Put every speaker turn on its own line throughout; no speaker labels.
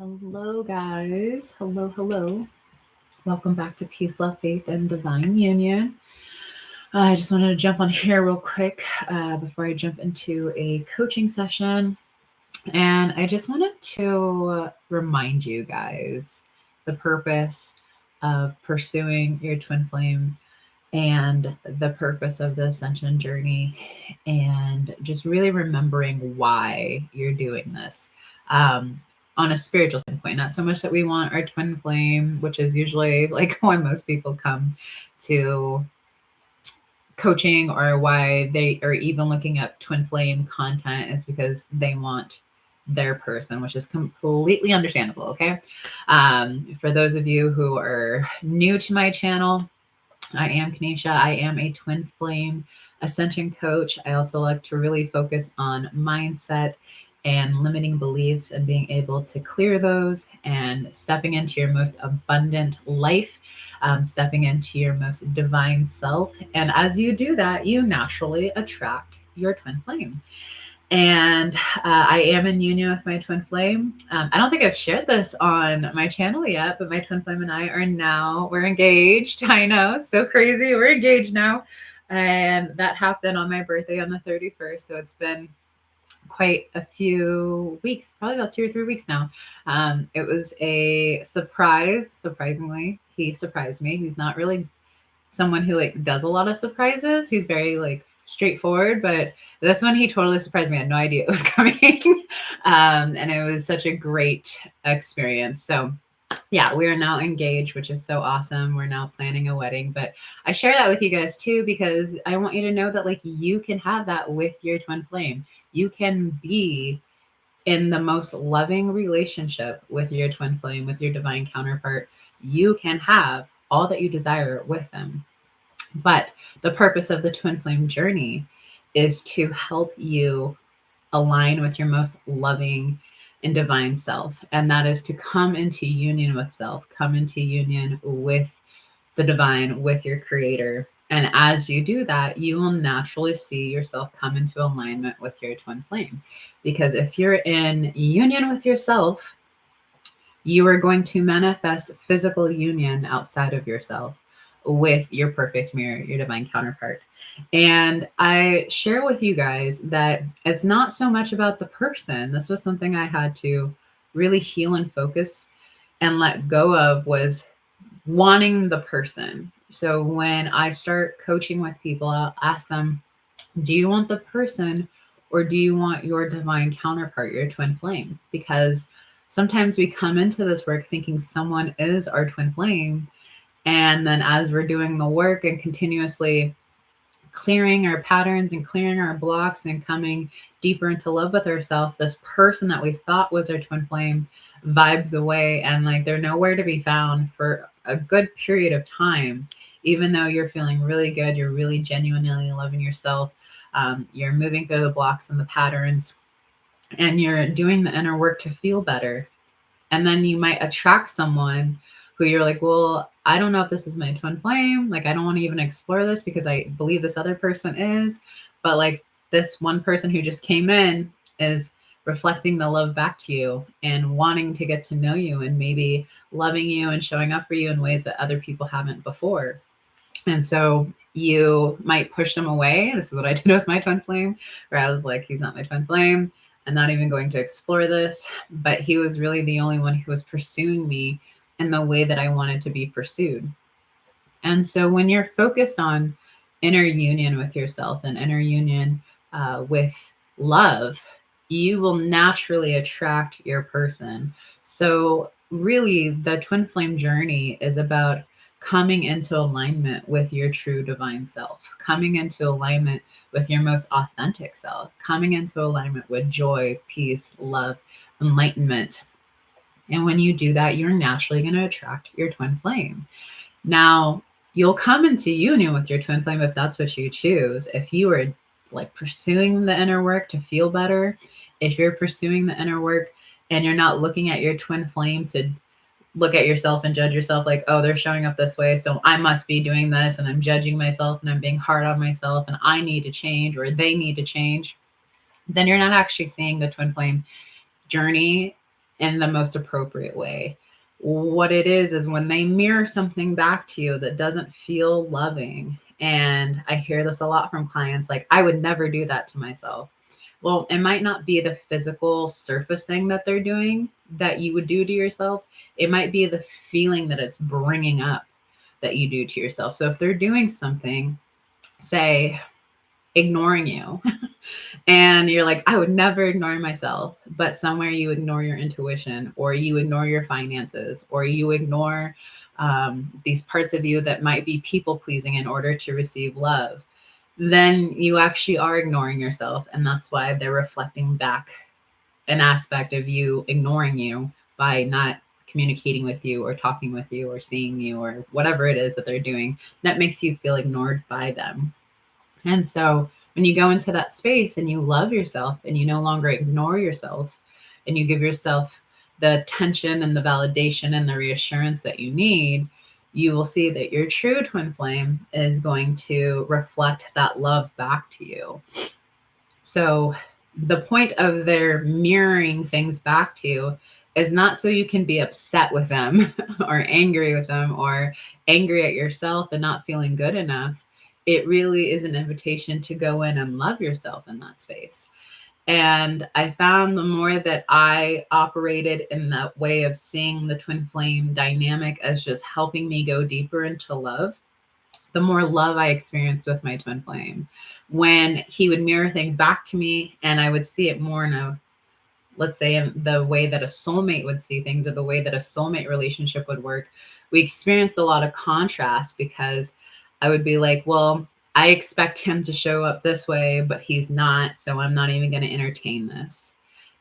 Hello, guys. Hello. Welcome back to Peace, Love, Faith, and Divine Union. I just wanted to jump on here real quick before I jump into a coaching session. And I just wanted to remind you guys the purpose of pursuing your twin flame and the purpose of the ascension journey, and just really remembering why you're doing this. On a spiritual standpoint, not so much that we want our twin flame, which is usually like why most people come to coaching, or why they are even looking at twin flame content, is because they want their person, which is completely understandable. Okay. For those of you who are new to my channel, I am Kanisha. I am a twin flame ascension coach. I also like to really focus on mindset and limiting beliefs and being able to clear those and stepping into your most abundant life, stepping into your most divine self. And as you do that, you naturally attract your twin flame. And I am in union with my twin flame. I don't think I've shared this on my channel yet, but my twin flame and I we're engaged. I know, it's so crazy. We're engaged now. And that happened on my birthday on the 31st. So it's been quite a few weeks, probably about 2 or 3 weeks now. It was a surprise. Surprisingly, he surprised me. He's not really someone who like does a lot of surprises. He's very like straightforward, but this one he totally surprised me. I had no idea it was coming. And it was such a great experience. So yeah, we are now engaged, which is so awesome. We're now planning a wedding, but I share that with you guys too, because I want you to know that like you can have that with your twin flame. You can be in the most loving relationship with your twin flame, with your divine counterpart. You can have all that you desire with them. But the purpose of the twin flame journey is to help you align with your most loving and divine self. And that is to come into union with self, come into union with the divine, with your creator. And as you do that, you will naturally see yourself come into alignment with your twin flame. Because if you're in union with yourself, you are going to manifest physical union outside of yourself with your perfect mirror, your divine counterpart. And I share with you guys that it's not so much about the person. This was something I had to really heal and focus and let go of, was wanting the person. So when I start coaching with people, I'll ask them, do you want the person or do you want your divine counterpart, your twin flame? Because sometimes we come into this work thinking someone is our twin flame. And then as we're doing the work and continuously clearing our patterns and clearing our blocks and coming deeper into love with ourselves, this person that we thought was our twin flame vibes away, and like they're nowhere to be found for a good period of time. Even though you're feeling really good, you're really genuinely loving yourself, you're moving through the blocks and the patterns, and you're doing the inner work to feel better. And then you might attract someone who you're like, well, I don't know if this is my twin flame. Like, I don't want to even explore this because I believe this other person is. But like this one person who just came in is reflecting the love back to you and wanting to get to know you and maybe loving you and showing up for you in ways that other people haven't before. And so you might push them away. This is what I did with my twin flame, where I was like, he's not my twin flame. I'm not even going to explore this. But he was really the only one who was pursuing me in the way that I wanted to be pursued. And so when you're focused on inner union with yourself and inner union with love, you will naturally attract your person. So really, the twin flame journey is about coming into alignment with your true divine self, coming into alignment with your most authentic self, coming into alignment with joy, peace, love, enlightenment. And when you do that, you're naturally going to attract your twin flame. Now, you'll come into union with your twin flame if that's what you choose. If you are like pursuing the inner work to feel better, if you're pursuing the inner work and you're not looking at your twin flame to look at yourself and judge yourself like, oh, they're showing up this way, so I must be doing this, and I'm judging myself and I'm being hard on myself and I need to change, or they need to change, then you're not actually seeing the twin flame journey in the most appropriate way. What it is when they mirror something back to you that doesn't feel loving. And I hear this a lot from clients, like, I would never do that to myself. Well, it might not be the physical surface thing that they're doing that you would do to yourself. It might be the feeling that it's bringing up that you do to yourself. So if they're doing something, say, ignoring you, and you're like, I would never ignore myself, but somewhere you ignore your intuition, or you ignore your finances, or you ignore these parts of you that might be people pleasing in order to receive love, then you actually are ignoring yourself. And that's why they're reflecting back an aspect of you ignoring you by not communicating with you or talking with you or seeing you or whatever it is that they're doing that makes you feel ignored by them. And so when you go into that space and you love yourself and you no longer ignore yourself and you give yourself the attention and the validation and the reassurance that you need, you will see that your true twin flame is going to reflect that love back to you. So the point of their mirroring things back to you is not so you can be upset with them or angry with them or angry at yourself and not feeling good enough. It really is an invitation to go in and love yourself in that space. And I found the more that I operated in that way of seeing the twin flame dynamic as just helping me go deeper into love, the more love I experienced with my twin flame. When he would mirror things back to me and I would see it more in a, let's say, in the way that a soulmate would see things or the way that a soulmate relationship would work, we experienced a lot of contrast because I would be like, well, I expect him to show up this way, but he's not. So I'm not even going to entertain this.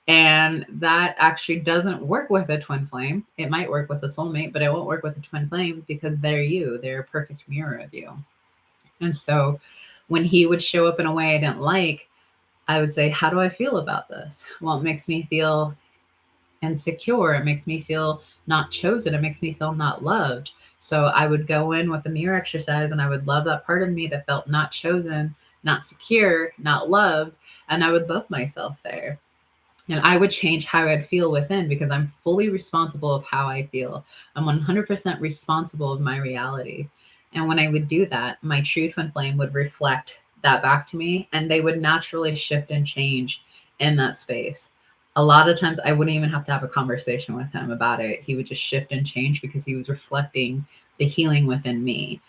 And that actually doesn't work with a twin flame. It might work with a soulmate, but it won't work with a twin flame because they're you. They're a perfect mirror of you. And so when he would show up in a way I didn't like, I would say, how do I feel about this? Well, it makes me feel insecure. It makes me feel not chosen. It makes me feel not loved. So I would go in with the mirror exercise and I would love that part of me that felt not chosen, not secure, not loved. And I would love myself there. And I would change how I'd feel within because I'm fully responsible of how I feel. I'm 100% responsible of my reality. And when I would do that, my true twin flame would reflect that back to me and they would naturally shift and change in that space. A lot of times I wouldn't even have to have a conversation with him about it. He would just shift and change because he was reflecting the healing within me.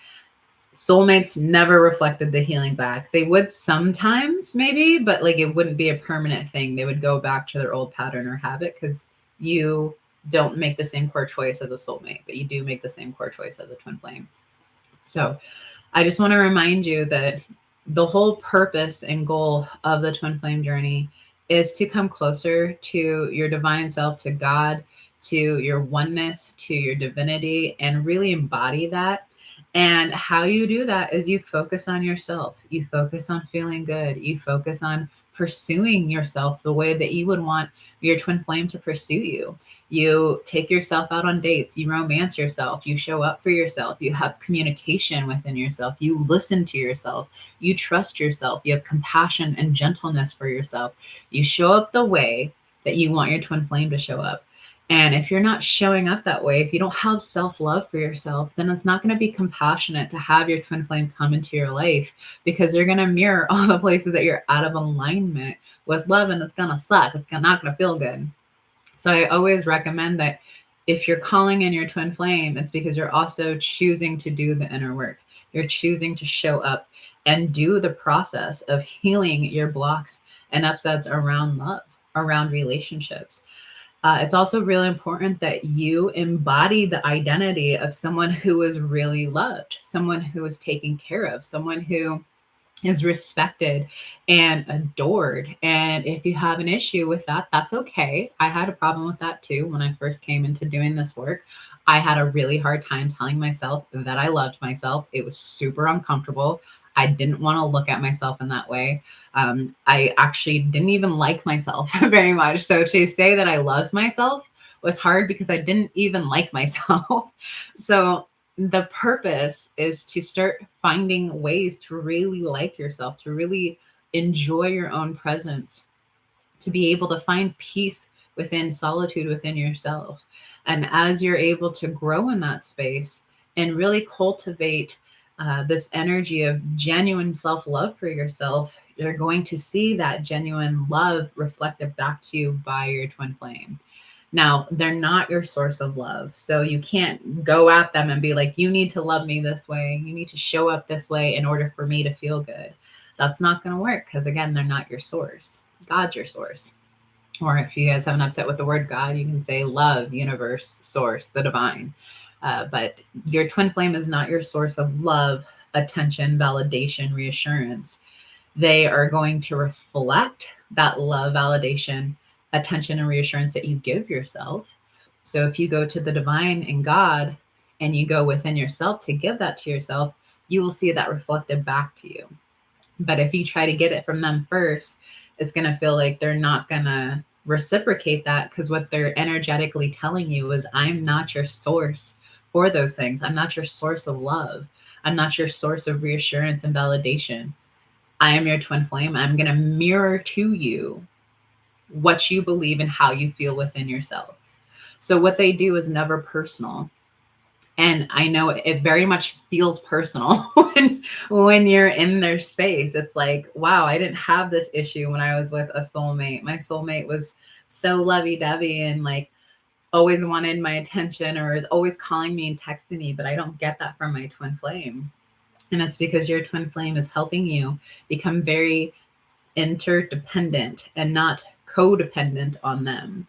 Soulmates never reflected the healing back. They would sometimes maybe, but like it wouldn't be a permanent thing. They would go back to their old pattern or habit because you don't make the same core choice as a soulmate, but you do make the same core choice as a twin flame. So I just want to remind you that the whole purpose and goal of the twin flame journey is to come closer to your divine self, to God, to your oneness, to your divinity, and really embody that. And how you do that is you focus on yourself. You focus on feeling good. You focus on pursuing yourself the way that you would want your twin flame to pursue you. You take yourself out on dates. You romance yourself. You show up for yourself. You have communication within yourself. You listen to yourself. You trust yourself. You have compassion and gentleness for yourself. You show up the way that you want your twin flame to show up. And if you're not showing up that way, if you don't have self-love for yourself, then it's not going to be compassionate to have your twin flame come into your life because they're going to mirror all the places that you're out of alignment with love and it's going to suck. It's not going to feel good. So I always recommend that if you're calling in your twin flame, it's because you're also choosing to do the inner work. You're choosing to show up and do the process of healing your blocks and upsets around love, around relationships. It's also really important that you embody the identity of someone who is really loved, someone who is taken care of, someone who is respected and adored. And if you have an issue with that, that's okay. I had a problem with that too. When I first came into doing this work, I had a really hard time telling myself that I loved myself. It was super uncomfortable. I didn't want to look at myself in that way. I actually didn't even like myself very much. So to say that I loved myself was hard because I didn't even like myself. So the purpose is to start finding ways to really like yourself, to really enjoy your own presence, to be able to find peace within solitude within yourself. And as you're able to grow in that space and really cultivate this energy of genuine self-love for yourself, you're going to see that genuine love reflected back to you by your twin flame. Now, they're not your source of love. So you can't go at them and be like, you need to love me this way. You need to show up this way in order for me to feel good. That's not going to work because, again, they're not your source. God's your source. Or if you guys have an upset with the word God, you can say love, universe, source, the divine. But your twin flame is not your source of love, attention, validation, reassurance. They are going to reflect that love, validation, attention, and reassurance that you give yourself. So if you go to the divine and God and you go within yourself to give that to yourself, you will see that reflected back to you. But if you try to get it from them first, it's going to feel like they're not going to reciprocate that, because what they're energetically telling you is, I'm not your source for those things. I'm not your source of love. I'm not your source of reassurance and validation. I am your twin flame. I'm going to mirror to you what you believe and how you feel within yourself. So what they do is never personal. And I know it very much feels personal when you're in their space. It's like, wow, I didn't have this issue when I was with a soulmate. My soulmate was so lovey-dovey and like always wanted my attention, or is always calling me and texting me, but I don't get that from my twin flame. And it's because your twin flame is helping you become very interdependent and not codependent on them.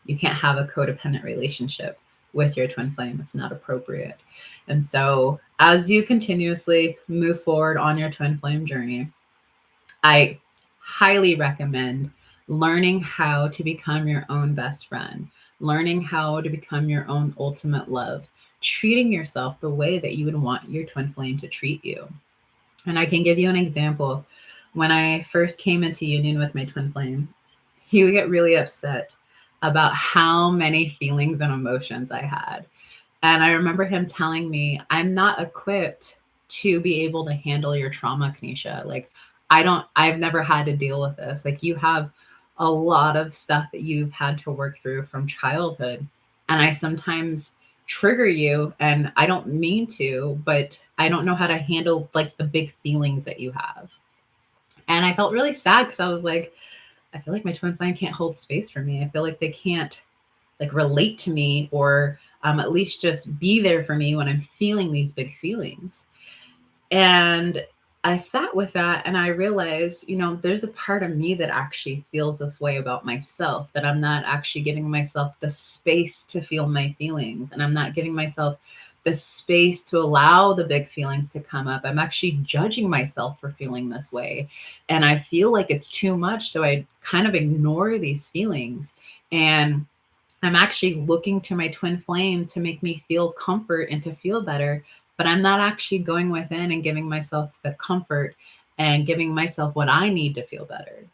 You can't have a codependent relationship with your twin flame. It's not appropriate. And so as you continuously move forward on your twin flame journey, I highly recommend learning how to become your own best friend, learning how to become your own ultimate love, treating yourself the way that you would want your twin flame to treat you. And I can give you an example. When I first came into union with my twin flame, he would get really upset about how many feelings and emotions I had. And I remember him telling me, I'm not equipped to be able to handle your trauma, Kanisha. Like, I've never had to deal with this. Like, you have a lot of stuff that you've had to work through from childhood. And I sometimes trigger you, and I don't mean to, but I don't know how to handle like the big feelings that you have. And I felt really sad because I was like, I feel like my twin flame can't hold space for me. I feel like they can't like relate to me, or at least just be there for me when I'm feeling these big feelings. And I sat with that and I realized, there's a part of me that actually feels this way about myself, that I'm not actually giving myself the space to feel my feelings. And I'm not giving myself the space to allow the big feelings to come up. I'm actually judging myself for feeling this way. And I feel like it's too much. So I kind of ignore these feelings. And I'm actually looking to my twin flame to make me feel comfort and to feel better. But I'm not actually going within and giving myself the comfort and giving myself what I need to feel better.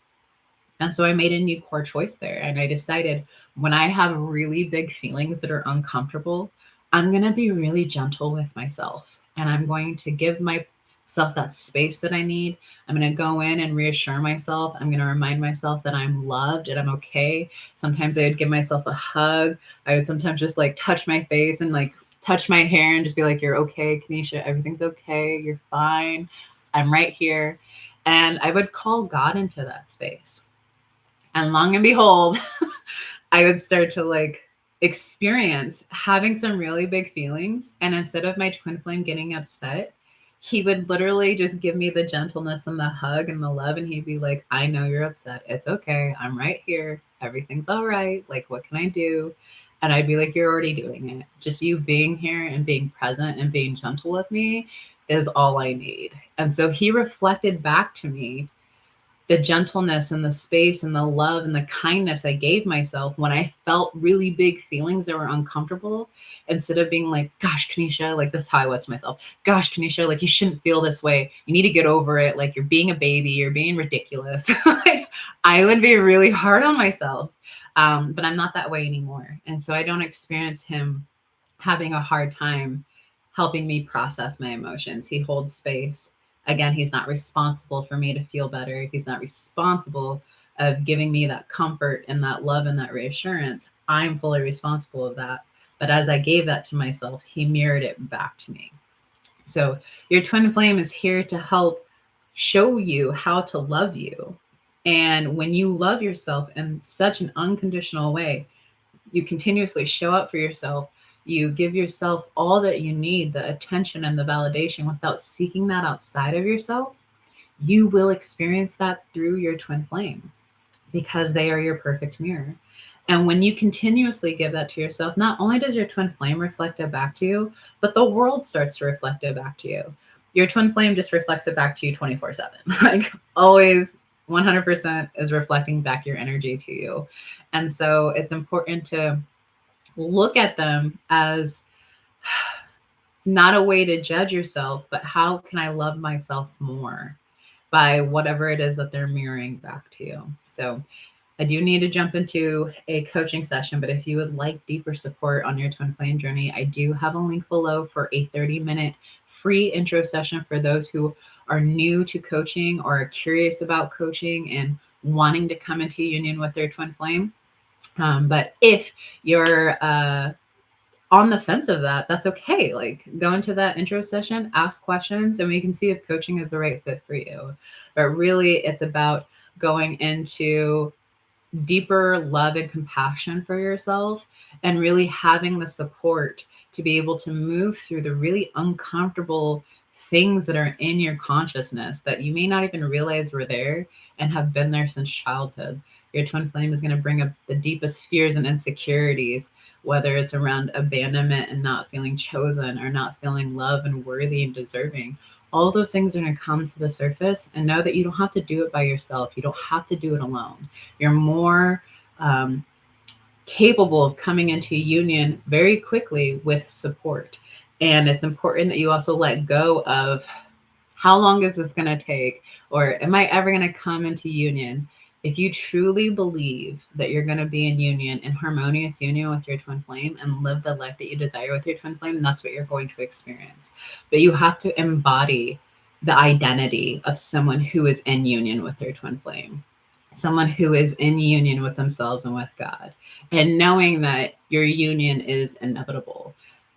And so I made a new core choice there. And I decided, when I have really big feelings that are uncomfortable, I'm going to be really gentle with myself. And I'm going to give myself that space that I need. I'm going to go in and reassure myself. I'm going to remind myself that I'm loved and I'm okay. Sometimes I would give myself a hug. I would sometimes just like touch my face and like touch my hair and just be like, you're okay, Kanisha. Everything's okay. You're fine. I'm right here. And I would call God into that space. And long and behold, I would start to like experience having some really big feelings. And instead of my twin flame getting upset, he would literally just give me the gentleness and the hug and the love. And he'd be like, I know you're upset. It's okay. I'm right here. Everything's all right. Like, what can I do? And I'd be like, you're already doing it. Just you being here and being present and being gentle with me is all I need. And so he reflected back to me the gentleness and the space and the love and the kindness I gave myself when I felt really big feelings that were uncomfortable, instead of being like, gosh, Kanisha, like this is how I was to myself. Gosh, Kanisha, like you shouldn't feel this way. You need to get over it. Like you're being a baby, you're being ridiculous. Like, I would be really hard on myself. But I'm not that way anymore. And so I don't experience him having a hard time helping me process my emotions. He holds space. Again, he's not responsible for me to feel better. He's not responsible of giving me that comfort and that love and that reassurance, I'm fully responsible of that. But as I gave that to myself, he mirrored it back to me. So your twin flame is here to help show you how to love you. And when you love yourself in such an unconditional way, you continuously show up for yourself. You give yourself all that you need, the attention and the validation without seeking that outside of yourself. You will experience that through your twin flame because they are your perfect mirror. And when you continuously give that to yourself, not only does your twin flame reflect it back to you, but the world starts to reflect it back to you. Your twin flame just reflects it back to you 24/7. Like always 100% is reflecting back your energy to you. And so it's important to look at them as not a way to judge yourself, but how can I love myself more by whatever it is that they're mirroring back to you. So I do need to jump into a coaching session, but if you would like deeper support on your twin flame journey, I do have a link below for a 30-minute free intro session for those who are new to coaching or are curious about coaching and wanting to come into union with their twin flame. But if you're on the fence of that, that's okay. Like go into that intro session, ask questions, and we can see if coaching is the right fit for you. But really, it's about going into deeper love and compassion for yourself and really having the support to be able to move through the really uncomfortable things that are in your consciousness that you may not even realize were there and have been there since childhood. Your twin flame is going to bring up the deepest fears and insecurities, whether it's around abandonment and not feeling chosen or not feeling loved and worthy and deserving. All of those things are going to come to the surface, and know that you don't have to do it by yourself. You don't have to do it alone. You're more capable of coming into union very quickly with support. And it's important that you also let go of how long is this going to take, or am I ever going to come into union? If you truly believe that you're going to be in union, in harmonious union with your twin flame and live the life that you desire with your twin flame, that's what you're going to experience. But you have to embody the identity of someone who is in union with their twin flame, someone who is in union with themselves and with God, and knowing that your union is inevitable.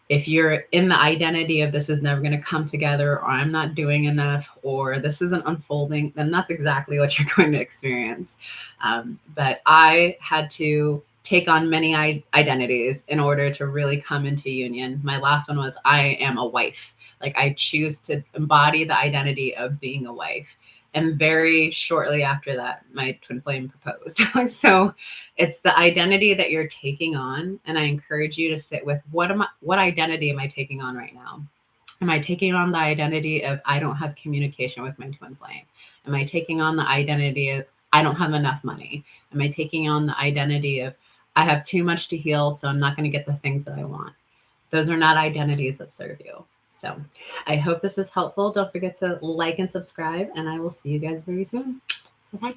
If you're in the identity of this is never going to come together, or I'm not doing enough, or this isn't unfolding, then that's exactly what you're going to experience. But I had to take on many identities in order to really come into union. My last one was I am a wife. Like I choose to embody the identity of being a wife. And very shortly after that, my twin flame proposed. So it's the identity that you're taking on. And I encourage you to sit with what identity am I taking on right now? Am I taking on the identity of I don't have communication with my twin flame? Am I taking on the identity of I don't have enough money? Am I taking on the identity of I have too much to heal, so I'm not going to get the things that I want? Those are not identities that serve you. So I hope this is helpful. Don't forget to like and subscribe, and I will see you guys very soon. Bye-bye.